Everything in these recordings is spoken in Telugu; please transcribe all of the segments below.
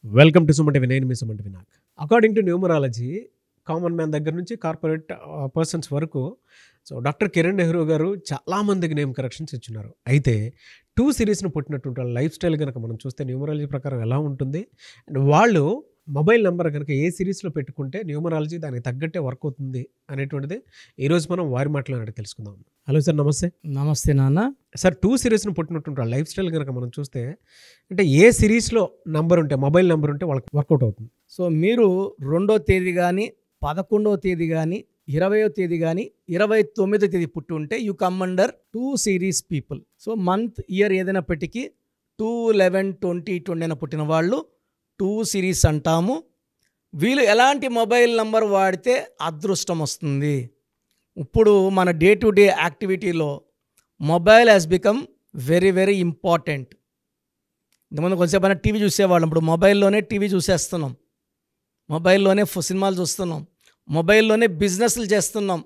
Welcome to Suman TV. నేను మీ Suman TV. According to numerology, common man దగ్గర నుంచి కార్పొరేట్ పర్సన్స్ వరకు డాక్టర్ కిరణ్ నెహ్రూ గారు చాలామందికి నేమ్ కరెక్షన్స్ ఇచ్చున్నారు. అయితే 2 సిరీస్ను పుట్టినటువంటి వాళ్ళ లైఫ్ స్టైల్ కనుక మనం చూస్తే న్యూమరాలజీ ప్రకారం ఎలా ఉంటుంది, అండ్ వాళ్ళు మొబైల్ నెంబర్ కనుక ఏ సిరీస్లో పెట్టుకుంటే న్యూమరాలజీ దానికి తగ్గట్టే వర్క్ అవుతుంది అనేటువంటిది ఈరోజు మనం వారి మాటలు తెలుసుకుందాం. హలో సార్, నమస్తే. నమస్తే నాన్న. సార్, 2 సిరీస్ను పుట్టినటువంటి వాళ్ళ లైఫ్ స్టైల్ కనుక మనం చూస్తే అంటే ఏ సిరీస్లో నంబర్ ఉంటే, మొబైల్ నెంబర్ ఉంటే వాళ్ళకి వర్కౌట్ అవుతుంది? సో మీరు 2వ తేదీ కానీ 11వ తేదీ కానీ 20వ తేదీ కానీ 29వ తేదీ పుట్టి ఉంటే you come under 2 series people. So month year ఏదైనా పెట్టికి 2, 11, 20, 20 పుట్టిన వాళ్ళు 2 సిరీస్ అంటాము. వీళ్ళు ఎలాంటి మొబైల్ నంబర్ వాడితే అదృష్టం వస్తుంది? ఇప్పుడు మన డే టు డే యాక్టివిటీలో mobile has become very very important. ఇంతకుముందు కొంచెంసేపు అయినా టీవీ చూసేవాళ్ళం, ఇప్పుడు మొబైల్లోనే టీవీ చూసేస్తున్నాం, మొబైల్లోనే సినిమాలు చూస్తున్నాం, మొబైల్లోనే బిజినెస్లు చేస్తున్నాం,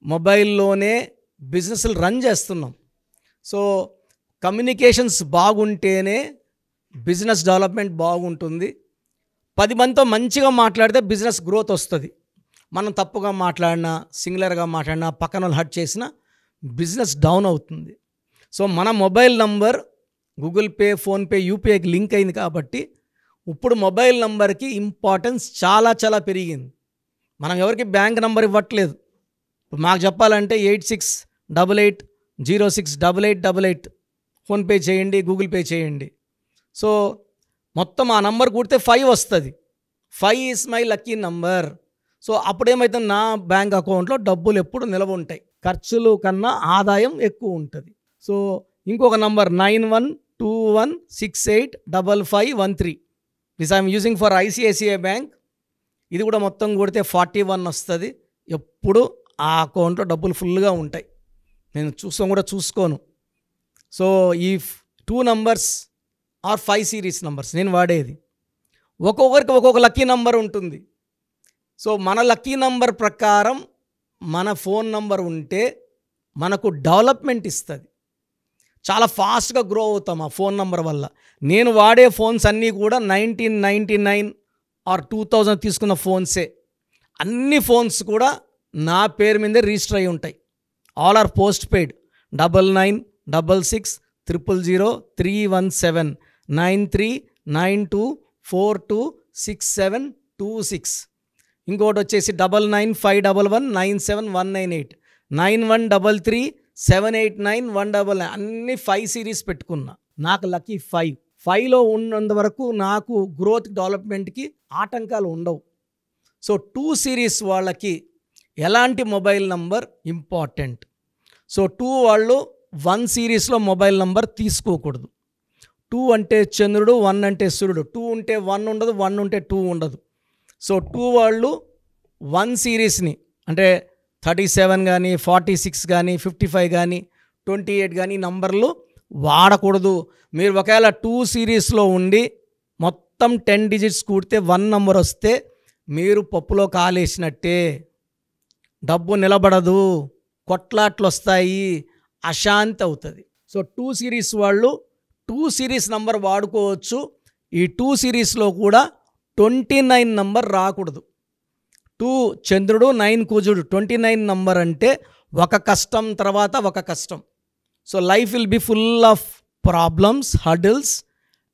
మొబైల్లోనే బిజినెస్లు రన్ చేస్తున్నాం. సో కమ్యూనికేషన్స్ బాగుంటేనే బిజినెస్ డెవలప్మెంట్ బాగుంటుంది. 10 మందితో మంచిగా మాట్లాడితే బిజినెస్ గ్రోత్ వస్తుంది. మనం తప్పుగా మాట్లాడినా, సింగులర్గా మాట్లాడినా, పక్కన వాళ్ళు హర్ట్ చేసినా బిజినెస్ డౌన్ అవుతుంది. సో మన mobile number Google Pay, PhonePe, యూపీఐకి లింక్ అయింది కాబట్టి ఇప్పుడు మొబైల్ నంబర్కి ఇంపార్టెన్స్ చాలా చాలా పెరిగింది. మనం ఎవరికి బ్యాంక్ నంబర్ ఇవ్వట్లేదు. ఇప్పుడు మాకు చెప్పాలంటే 8688068888 ఫోన్పే చేయండి, గూగుల్ పే చేయండి. సో మొత్తం ఆ నంబర్ కూడితే 5 వస్తుంది. 5 is my lucky number. So అప్పుడేమైతే నా బ్యాంక్ అకౌంట్లో డబ్బులు ఎప్పుడు నిల్వ ఉంటాయి, ఖర్చులు కన్నా ఆదాయం ఎక్కువ ఉంటుంది. సో ఇంకొక number 9121685513. This I'm using for ICICI bank. ఇది కూడా మొత్తం కొడితే 41 వస్తుంది. ఎప్పుడు ఆ అకౌంట్లో డబ్బులు ఫుల్గా ఉంటాయి. నేను చూసుకోను. సో ఈ 2 నంబర్స్ ఆర్ 5 సిరీస్ నంబర్స్ నేను వాడేది. ఒక్కొక్కరికి ఒక్కొక్క లక్కీ నంబర్ ఉంటుంది. సో మన లక్కీ నంబర్ ప్రకారం మన ఫోన్ నంబర్ ఉంటే మనకు డెవలప్మెంట్ ఇస్తుంది. చాలా ఫాస్ట్గా గ్రో అవుతాం ఆ ఫోన్ నంబర్ వల్ల. నేను వాడే ఫోన్స్ అన్నీ కూడా 1999 ఆర్ 2000 తీసుకున్న ఫోన్సే. అన్ని ఫోన్స్ కూడా నా పేరు మీదే రిజిస్టర్ అయి ఉంటాయి. All or post paid. 99663003179392426726. ఇంకోటి వచ్చేసి 995111971998 9133789199. అన్ని 5 సిరీస్ పెట్టుకున్నా. నాకు లక్కీ 5లో ఉన్నంత వరకు నాకు గ్రోత్ డెవలప్మెంట్కి ఆటంకాలు ఉండవు. సో 2 సిరీస్ వాళ్ళకి ఎలాంటి మొబైల్ నంబర్ ఇంపార్టెంట్? సో 2 వాళ్ళు 1 సిరీస్లో మొబైల్ నంబర్ తీసుకోకూడదు. 2 అంటే చంద్రుడు, 1 అంటే సూర్యుడు. 2 ఉంటే 1 ఉండదు, 1 ఉంటే 2 ఉండదు. సో 2 వాళ్ళు 1 సిరీస్ని అంటే 37 కానీ 46 కానీ 55 కానీ 28 కానీ నంబర్లు వాడకూడదు. మీరు ఒకవేళ 2 సిరీస్లో ఉండి మొత్తం 10 డిజిట్స్ కూడితే 1 నంబర్ వస్తే మీరు పప్పులో కాలేసినట్టే. డబ్బు నిలబడదు, కొట్లాట్లు వస్తాయి, అశాంతి అవుతుంది. సో 2 సిరీస్ వాళ్ళు 2 సిరీస్ నంబర్ వాడుకోవచ్చు. ఈ 2 సిరీస్లో కూడా 29 నంబర్ రాకూడదు. 2 చంద్రుడు, 9 కుజుడు, 29 నంబర్ అంటే ఒక కష్టం తర్వాత ఒక కష్టం. So life will be full of problems, hurdles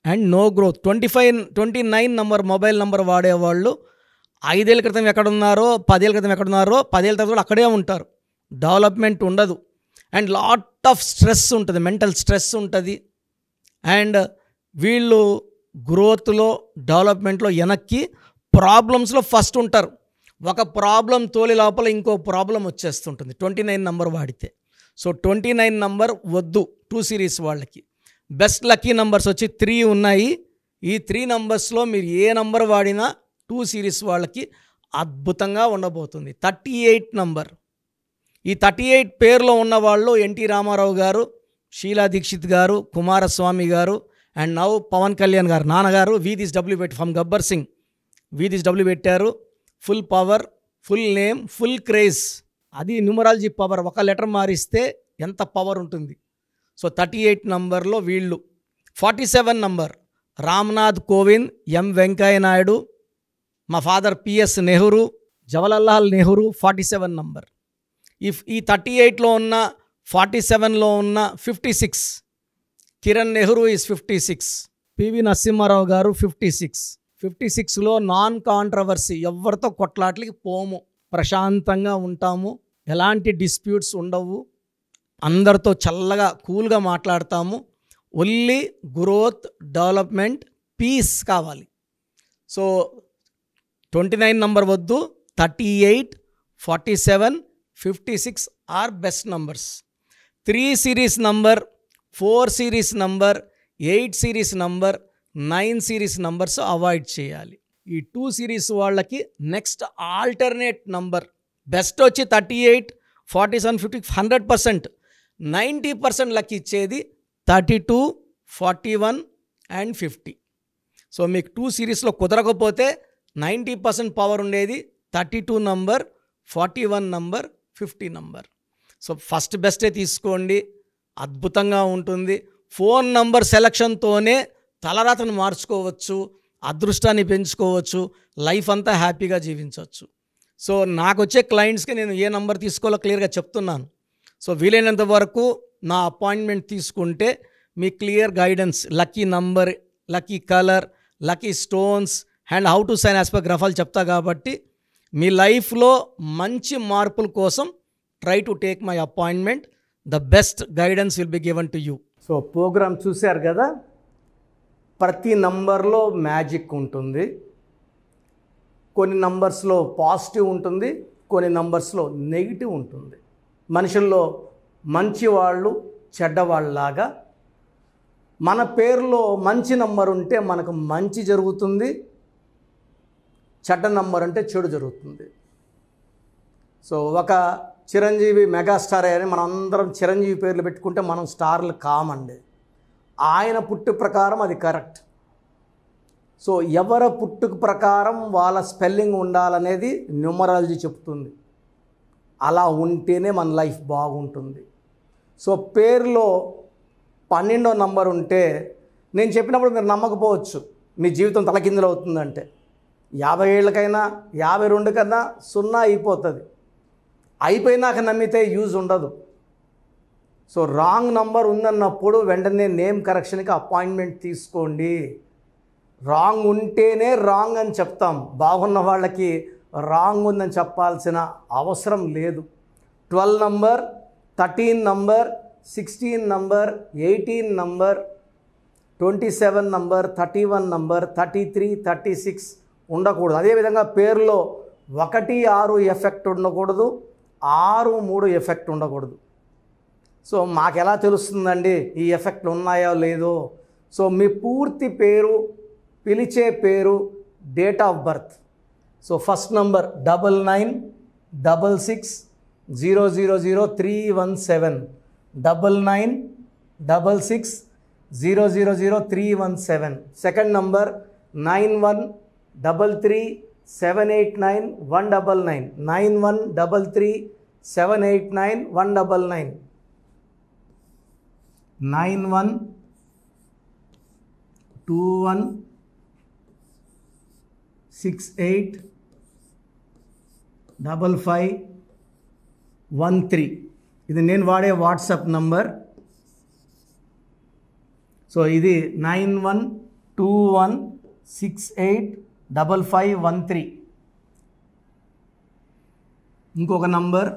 and no growth. 29 number mobile number వాడేవాళ్ళు 5 ఏళ్ళ క్రితం ఎక్కడున్నారో, 10 ఏళ్ళ క్రితం ఎక్కడున్నారో, 10 ఏళ్ళ తర్వాత అక్కడే ఉంటారు. డెవలప్మెంట్ ఉండదు అండ్ లాట్ ఆఫ్ స్ట్రెస్ ఉంటుంది, మెంటల్ స్ట్రెస్ ఉంటుంది. అండ్ వీళ్ళు గ్రోత్లో, డెవలప్మెంట్లో వెనక్కి, ప్రాబ్లమ్స్లో ఫస్ట్ ఉంటారు. ఒక ప్రాబ్లం తోలి లోపల ఇంకో ప్రాబ్లం వచ్చేస్తుంటుంది 29 నంబర్ వాడితే. సో 29 నంబర్ వద్దు 2 సిరీస్ వాళ్ళకి. బెస్ట్ లక్కీ నంబర్స్ వచ్చి 3 ఉన్నాయి. ఈ 3 నంబర్స్లో మీరు ఏ నంబర్ వాడినా 2 సిరీస్ వాళ్ళకి అద్భుతంగా ఉండబోతుంది. 38 నంబర్. ఈ 38 పేరులో ఉన్నవాళ్ళు ఎన్టీ రామారావు గారు, షీలా దీక్షిత్ గారు, కుమారస్వామి గారు అండ్ నౌ పవన్ కళ్యాణ్ గారు. నాన్నగారు వీదిస్ డబ్ల్యూ పెట్టి ఫ్రమ్ గబ్బర్ సింగ్ వీదిస్ డబ్ల్యూ పెట్టారు. Full power, full name, full craze. అది న్యూమరాలజీ పవర్. ఒక లెటర్ మారిస్తే ఎంత పవర్ ఉంటుంది. సో 38 నంబర్లో వీళ్ళు. 47 నంబర్ రామ్నాథ్ కోవింద్, ఎం వెంకయ్య నాయుడు, మా father PS Nehru, Jawaharlal Nehru 47 number. ఈ 38లో ఉన్న 47లో ఉన్న 56, కిరణ్ నెహ్రూ ఈజ్ 56, పివి నరసింహారావు గారు 56. 56లో నాన్ కాంట్రవర్సీ, ఎవరితో కొట్లాట్లకి పోము, ప్రశాంతంగా ఉంటాము, ఎలాంటి డిస్ప్యూట్స్ ఉండవు, అందరితో చల్లగా కూల్గా మాట్లాడతాము. ఓన్లీ గ్రోత్, డెవలప్మెంట్, పీస్ కావాలి. సో 29 నంబర్ వద్దు, 38, 47, 56 are best numbers. 3 series number, 4 series number, 8 series number, 9 series numbers avoid చేయాలి. ఈ 2 సిరీస్ వాళ్ళకి నెక్స్ట్ ఆల్టర్నేట్ నంబర్ బెస్ట్ వచ్చి 38, 47, 50, 100%, 90% లక్ ఇచ్చేది 32, 41 అండ్ 50. సో మీకు 2 సిరీస్లో కుదరకపోతే 90% పవర్ ఉండేది 32 number, 41 number, 50 number. So first బెస్టే తీసుకోండి, అద్భుతంగా ఉంటుంది. ఫోన్ నంబర్ సెలక్షన్తోనే తలరాతను మార్చుకోవచ్చు, అదృష్టాన్ని పెంచుకోవచ్చు, లైఫ్ అంతా హ్యాపీగా జీవించవచ్చు. సో నాకు వచ్చే క్లయింట్స్కి నేను ఏ నంబర్ తీసుకోవాలో క్లియర్గా చెప్తున్నాను. సో వీలైనంత వరకు నా అపాయింట్మెంట్ తీసుకుంటే మీ clear guidance, lucky number, lucky colour, lucky stones and how to sign as per గ్రఫాలు చెప్తా. కాబట్టి మీ లైఫ్లో మంచి మార్పుల కోసం try to take my appointment. The best guidance will be given to you. So programme చూశారు కదా, ప్రతి నంబర్లో మ్యాజిక్ ఉంటుంది. కొన్ని నంబర్స్లో పాజిటివ్ ఉంటుంది, కొన్ని నంబర్స్లో నెగిటివ్ ఉంటుంది. మనుషుల్లో మంచివాళ్ళు చెడ్డవాళ్ళలాగా మన పేరులో మంచి నంబర్ ఉంటే మనకు మంచి జరుగుతుంది, చెడ్డ నంబర్ అంటే చెడు జరుగుతుంది. సో ఒక చిరంజీవి మెగాస్టార్ అని మనం అందరం చిరంజీవి పేర్లు పెట్టుకుంటే మనం స్టార్లు కామండి. ఆయన పుట్టు ప్రకారం అది కరెక్ట్. సో ఎవరి పుట్టుక ప్రకారం వాళ్ళ స్పెల్లింగ్ ఉండాలనేది న్యూమరాలజీ చెప్తుంది. అలా ఉంటేనే మన లైఫ్ బాగుంటుంది. సో పేరులో 12వ నంబర్ ఉంటే నేను చెప్పినప్పుడు మీరు నమ్మకపోవచ్చు, మీ జీవితం తలకిందులు అవుతుందంటే. 50 ఏళ్ళకైనా 52 కన్నా 0 అయిపోతుంది. అయిపోయినాక నమ్మితే యూజ్ ఉండదు. సో రాంగ్ నంబర్ ఉందన్నప్పుడు వెంటనే నేమ్ కరెక్షన్కి అపాయింట్మెంట్ తీసుకోండి. రాంగ్ ఉంటేనే రాంగ్ అని చెప్తాం, బాగున్న వాళ్ళకి రాంగ్ ఉందని చెప్పాల్సిన అవసరం లేదు. 12 number, 13 number, 16 number, 18 number, 27 number, 31 number, 33, 36 ఉండకూడదు. అదేవిధంగా పేరులో 1, 6 ఎఫెక్ట్ ఉండకూడదు, 6, 3 ఎఫెక్ట్ ఉండకూడదు. సో మాకు ఎలా తెలుస్తుందండి ఈ ఎఫెక్ట్లు ఉన్నాయో లేదో? సో మీ పూర్తి పేరు, పిలిచే పేరు, date of birth. So first number 9966000317, 9966000317. Second number 9133789199, 9133789199, 9121685513. ఇది నేను వాడే వాట్సాప్ నంబర్. సో ఇది 9121685513. ఇంకొక నంబర్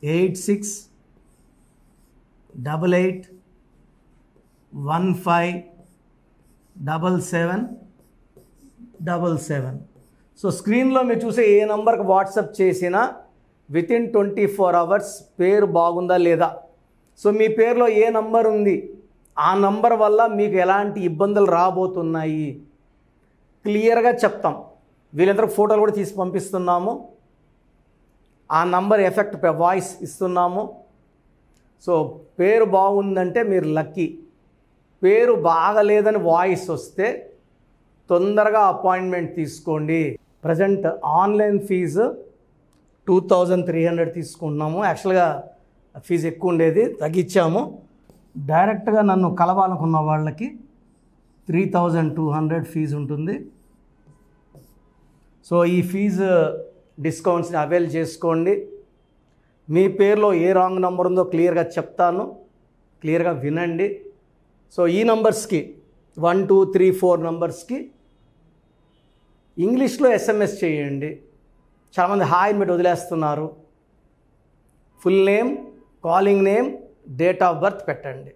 8688157777. సో స్క్రీన్లో మీరు చూసే ఏ నంబర్కి వాట్సాప్ చేసినా వితిన్ 24 అవర్స్ పేరు బాగుందా లేదా, సో మీ పేరులో ఏ నంబర్ ఉంది, ఆ నంబర్ వల్ల మీకు ఎలాంటి ఇబ్బందులు రాబోతున్నాయి క్లియర్గా చెప్తాం. వీళ్ళందరూ ఫోటోలు కూడా తీసి పంపిస్తున్నాము. ఆ నంబర్ ఎఫెక్ట్ వాయిస్ ఇస్తున్నాము. సో పేరు బాగుందంటే మీరు లక్కీ. పేరు బాగలేదని వాయిస్ వస్తే తొందరగా అపాయింట్మెంట్ తీసుకోండి. ప్రజెంట్ ఆన్లైన్ ఫీజు 2300 తీసుకుంటున్నాము. యాక్చువల్గా ఫీజు ఎక్కువ ఉండేది, తగ్గించాము. డైరెక్ట్గా నన్ను కలవాలనుకున్న వాళ్ళకి 3200 ఫీజు ఉంటుంది. సో ఈ ఫీజు డిస్కౌంట్స్ని అవైల్ చేసుకోండి. మీ పేరులో ఏ రాంగ్ నెంబర్ ఉందో క్లియర్గా చెప్తాను, క్లియర్గా వినండి. సో ఈ నంబర్స్కి 1 2 3 4 నంబర్స్కి ఇంగ్లీష్లో ఎస్ఎంఎస్ చేయండి. చాలామంది హాయ్ పెట్టి వదిలేస్తున్నారు. Full name, calling name, date of birth పెట్టండి.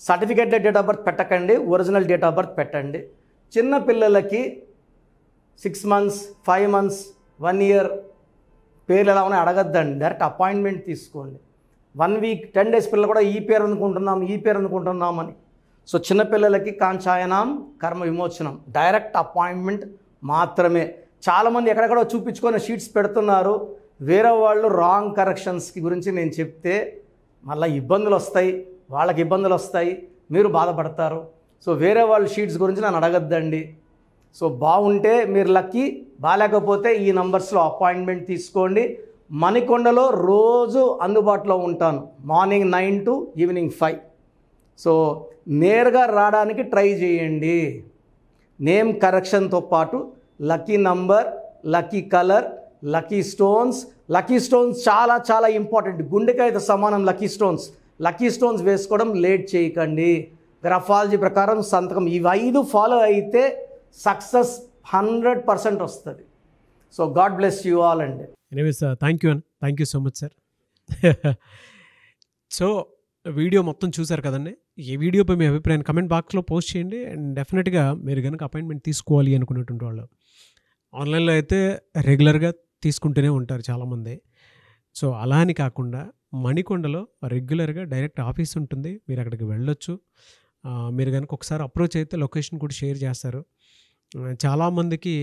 సర్టిఫికేట్ డేట్ ఆఫ్ బర్త్ పెట్టకండి, ఒరిజినల్ డేట్ ఆఫ్ బర్త్ పెట్టండి. చిన్న పిల్లలకి 6 months 5 months 1 year పేర్లు ఎలా ఉన్నాయి అడగద్దండి, డైరెక్ట్ అపాయింట్మెంట్ తీసుకోండి. 1 week 10 days పిల్లలు కూడా ఈ పేరు అనుకుంటున్నామని. సో చిన్నపిల్లలకి కాంచాయనం కర్మ విమోచనం, డైరెక్ట్ అపాయింట్మెంట్ మాత్రమే. చాలామంది ఎక్కడెక్కడో చూపించుకొని షీట్స్ పెడుతున్నారు. వేరే వాళ్ళు రాంగ్ కరెక్షన్స్కి గురించి నేను చెప్తే మళ్ళీ ఇబ్బందులు వస్తాయి, వాళ్ళకి ఇబ్బందులు వస్తాయి, మీరు బాధపడతారు. సో వేరే వాళ్ళ షీట్స్ గురించి నన్ను అడగద్దండి. సో బాగుంటే మీరు లక్కీ, బాగాలేకపోతే ఈ నంబర్స్లో అపాయింట్మెంట్ తీసుకోండి. మణికొండలో రోజు అందుబాటులో ఉంటాను, మార్నింగ్ 9 to ఈవినింగ్ 5. సో నేరుగా రావడానికి ట్రై చేయండి. నేమ్ కరెక్షన్తో పాటు lucky number, lucky colour, lucky stones చాలా చాలా ఇంపార్టెంట్. గుండెకాయతో సమానం లక్కీ స్టోన్స్ వేసుకోవడం లేట్ చేయకండి. గ్రఫాలజీ ప్రకారం సంతకం, ఇవి 5 ఫాలో అయితే సక్సెస్ 100% వస్తుంది. So God bless you all అండి. Anyways thank you so much sir. So video మొత్తం చూసారు కదండి. ఈ వీడియోపై మీ అభిప్రాయాన్ని కమెంట్ బాక్స్లో పోస్ట్ చేయండి. అండ్ డెఫినెట్గా మీరు కనుక అపాయింట్మెంట్ తీసుకోవాలి అనుకునేటువంటి వాళ్ళు ఆన్లైన్లో అయితే రెగ్యులర్గా తీసుకుంటూనే ఉంటారు చాలామంది. సో అలా అని కాకుండా మణికొండలో రెగ్యులర్గా డైరెక్ట్ ఆఫీస్ ఉంటుంది, మీరు అక్కడికి వెళ్ళొచ్చు. మీరు కనుక ఒకసారి అప్రోచ్ అయితే లొకేషన్ కూడా షేర్ చేస్తారు. చాలామందికి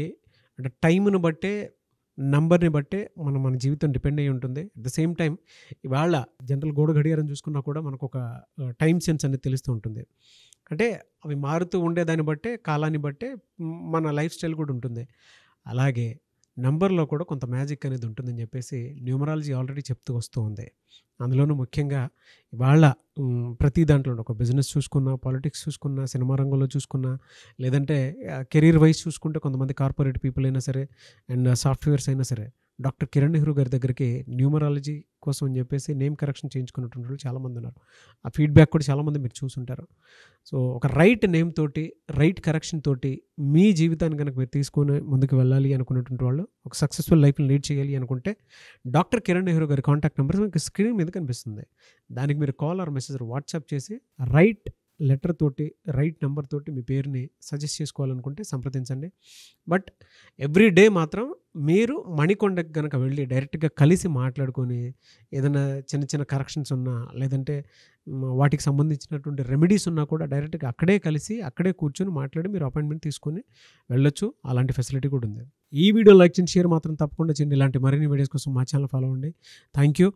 అంటే టైంను బట్టే, నంబర్ని బట్టే మన జీవితం డిపెండ్ అయ్యి ఉంటుంది. అట్ ద సేమ్ టైం ఇవాళ జనరల్ గోడ గడియారం చూసుకున్నా కూడా మనకు ఒక టైం సెన్స్ అనేది తెలుస్తూ ఉంటుంది. అంటే అవి మారుతూ ఉండేదాన్ని బట్టే, కాలాన్ని బట్టే మన లైఫ్ స్టైల్ కూడా ఉంటుంది. అలాగే నంబర్లో కూడా కొంత మ్యాజిక్ అనేది ఉంటుందని చెప్పేసి న్యూమరాలజీ ఆల్రెడీ చెప్తూ వస్తూ ఉంది. అందులోనూ ముఖ్యంగా ఇవాళ ప్రతి దాంట్లో ఒక బిజినెస్ చూసుకున్నా, పాలిటిక్స్ చూసుకున్నా, సినిమా రంగంలో చూసుకున్నా, లేదంటే కెరీర్ వైజ్ చూసుకుంటే కొంతమంది కార్పొరేట్ పీపుల్ అయినా సరే అండ్ సాఫ్ట్వేర్స్ అయినా సరే డాక్టర్ కిరణ్ నెహ్రూ గారి దగ్గరికి న్యూమరాలజీ కోసం అని చెప్పేసి నేమ్ కరెక్షన్ చేయించుకున్నటువంటి వాళ్ళు చాలామంది ఉన్నారు. ఆ ఫీడ్బ్యాక్ కూడా చాలామంది మీరు చూసుంటారు. సో ఒక రైట్ నేమ్ తోటి, రైట్ కరెక్షన్ తోటి మీ జీవితాన్ని కనుక మీరు తీసుకొని ముందుకు వెళ్ళాలి అనుకున్నటువంటి వాళ్ళు, ఒక సక్సెస్ఫుల్ లైఫ్ని లీడ్ చేయాలి అనుకుంటే డాక్టర్ కిరణ్ నెహ్రూ గారి కాంటాక్ట్ నెంబర్ మీకు స్క్రీన్ మీద కనిపిస్తుంది. దానికి మీరు కాల్ ఆర్ మెసేజ్ వాట్సాప్ చేసి రైట్ లెటర్ తోటి, రైట్ నెంబర్ తోటి మీ పేరుని సజెస్ట్ చేసుకోవాలనుకుంటే సంప్రదించండి. బట్ ఎవ్రీ డే మాత్రం మీరు మణికొండకి కనుక వెళ్ళి డైరెక్ట్గా కలిసి మాట్లాడుకొని ఏదైనా చిన్న చిన్న కరెక్షన్స్ ఉన్నా, లేదంటే వాటికి సంబంధించినటువంటి రెమెడీస్ ఉన్నా కూడా డైరెక్ట్గా అక్కడే కలిసి, అక్కడే కూర్చొని మాట్లాడి మీరు అపాయింట్మెంట్ తీసుకొని వెళ్ళొచ్చు. అలాంటి ఫెసిలిటీ కూడా ఉంది. ఈ వీడియో లైక్ చేయండి, షేర్ మాత్రం తప్పకుండా చేయండి. ఇలాంటి మరిన్ని వీడియోస్ కోసం మా ఛానల్ ఫాలో అవ్వండి. Thank you.